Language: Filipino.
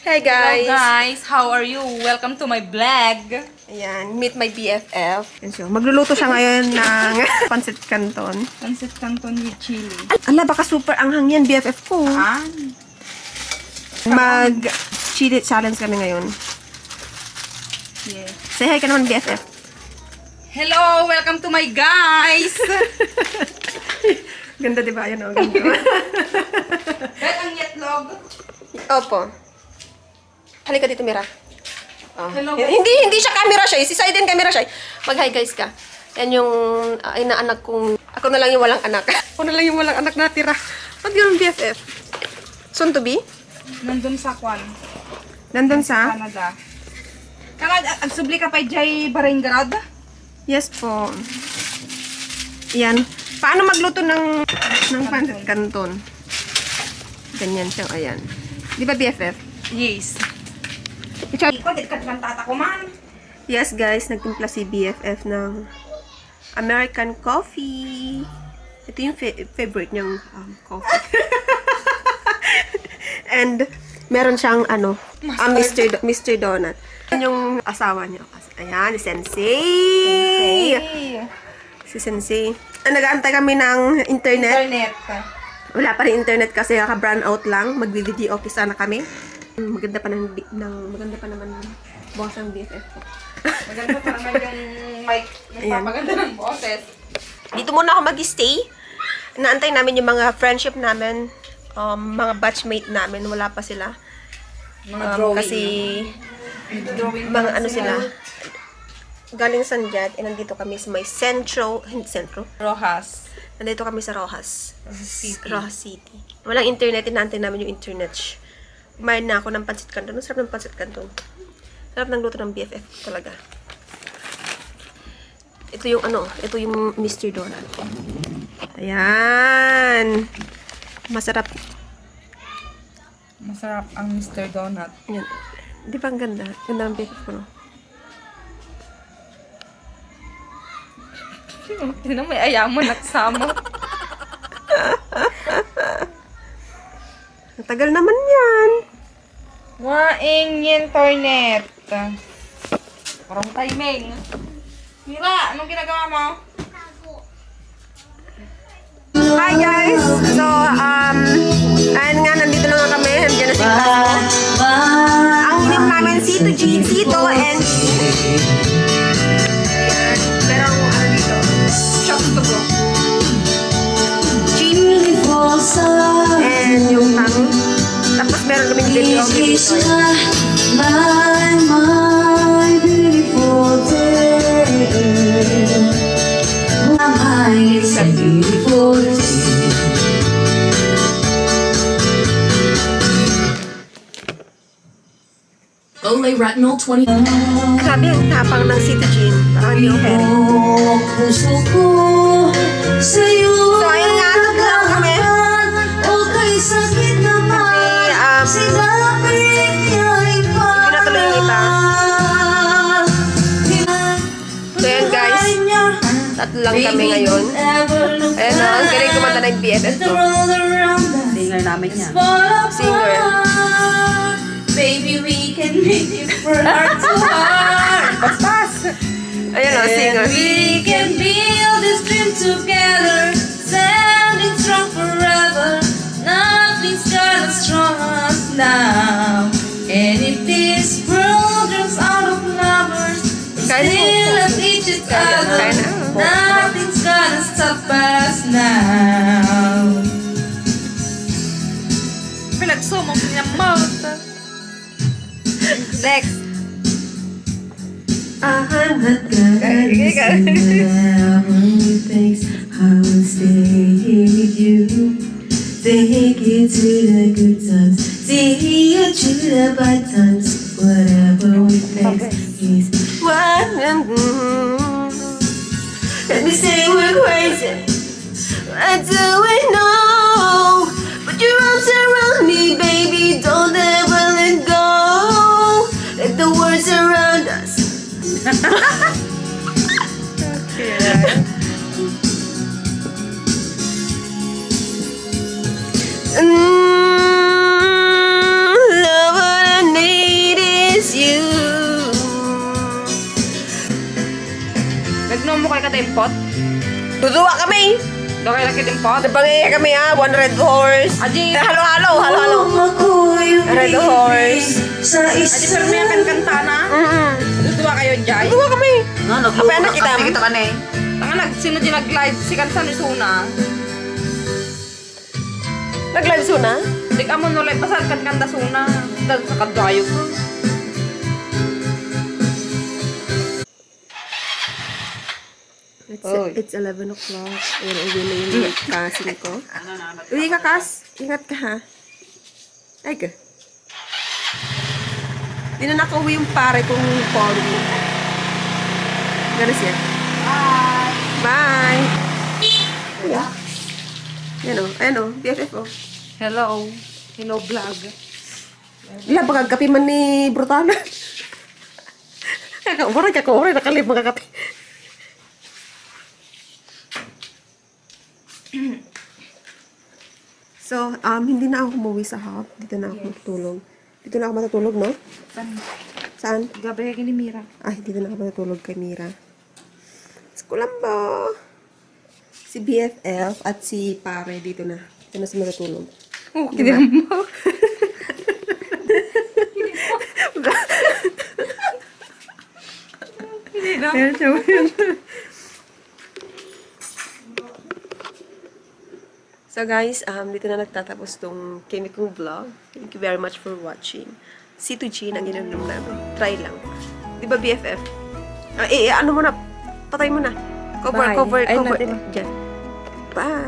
Hey guys! Hello guys! How are you? Welcome to my vlog! Ayan, meet my BFF. So, magluluto siya ngayon ng pancit canton. Pancit canton with chili. Ala, baka super anghang yan, BFF ko. Mag-chili challenge kami ngayon. Yes. Say hi ka naman, BFF. Hello! Welcome to my guys! Ganda diba? Ayan o, ganda. Bet ang yetlog. Opo. Halika dito, Mira. Oh. Hello. Hindi siya camera siya. Si Saiden camera siya. Mag-hi guys ka. Yan yung inaanak kong... Ako na lang yung walang anak. Ako na lang yung walang anak natira. Ba't yun BFF? Soon to be? Nandun sa Kwan. Nandun sa? Canada. Canada, agsubli ka pa Jay Baringrad? Yes po. Yan. Paano magluto ng pancit canton? Ganyan siya. Ayan. Di ba BFF? Yes. Yes guys, nagtimpla si BFF ng American coffee. Ito yung favorite niyang coffee. And meron siyang Mr. Donut. Yan yung asawa niya. Ayan, si Sensei. Si Sensei. Nag-aantay kami ng internet. Wala pa rin internet kasi naka-brown out lang. Mag-video okay sana kami. Maganda pa naman bukas ng BFF ko. Maganda pa naman yung mic. Nagpapaganda ng boses. Dito muna ako mag-stay. Naantay namin yung mga friendship namin. Mga batchmate namin. Wala pa sila. Mga drawing. Kasi Drawing mga ano sila. Galing San Jad. Nandito kami sa may Centro. Rojas. Nandito kami sa Rojas. City. Rojas City. Walang internet. Inaantay namin yung internet. Kumain na ako ng pancit canton. Ang sarap ng pancit canton. Sarap ng luto ng BFF talaga. Ito yung Mr. Donut. Ayan. Masarap. Masarap ang Mr. Donut. Ayan. Di ba ang ganda? Ganda ng BFF ko, no? Hindi na may ayaman at sama. Tagal naman yan. Waing internet. Parang timing. Mira, anong ginagawa mo? Hi guys! So, ayun nga, nandito na nga kami. Nandiyan na si Clasmo. Ang inim namin, Sito and ayan. Merong ano dito. Shop to go. Jeep. And yung tang. Tapos meron kaming dito. My beautiful day. It's a beautiful day. Olay Retinol 20. Grabe ang tapang ng City Jean. Parang hindi yung Harry. Puso ko sa'yo. So, ayun nga. Lang kami. Okay, sakit naman. Sinapit niya iba. Hindi na tuloy yung iba. So, yan guys. Tatlo lang kami ngayon. Ayan o. Ang galing kumanta na yung BFF ko. Singer namin yan. Singer. Baby, we can make it from heart to heart. Paspas! Ayan o, singer. We can build this dream together, standing strong forever. Nothing's gonna strong us now. And if this world runs out of lovers, still love each other. Nothing's gonna stop us now. Pinagsumong niya mouth. Next. I'm not gonna thanks. I will stay here with you. Take you to the good times, see you through the bad times. Whatever we face is what. Let me say we're crazy. What do we know? Put your arms around me, baby. Don't ever let go. Let the words around us. Love Dimpot? Duduwa kami! Dagay lagi dimpot? Nabangay kami one red horse. Aji. Halo-halo. Red horse. Aji, pero may kanta na. Duduwa kayo, Jai. Duduwa kami. No, Apa yang nak kita? kita kan eh. Tangan sino di nag-live si Kansan ni Suna. Nag-live suna? Di ka mo nulay pasal kan kanta Suna. Dahil sa kadwayo ko. It's 11 o'clock. Ayan, uwi na yung kasing ko. Uwi ka, Kas. Ingat ka, ha? Ay, ka. Di na nakauwi yung pare kong polo. Gano'n siya. Bye! Yeah. Ayan o, BFF o. Hello. Hello, vlog. Wala, baka kape man ni Brutana. Kakauray, nakalib mga kape. So, hindi na ako umuwi sa hub. Dito na ako matutulog. Dito na ako matutulog, no? Saan? Gabi kay ni Mira. Ay, dito na ako matutulog kay Mira. Sa Kulambo. Si BFF at si Pare dito na. Dito na sila matutulog. Oh, diba? Mo. Hindi na. So guys, dito na nagtatapos tong Kimi kong vlog. Thank you very much for watching. C2G ang ginagawa namin. Try lang. Di ba BFF? Ano mo na? Patay mo na. Cover. Bye. Ay, Cover. natin. Diyan. Bye.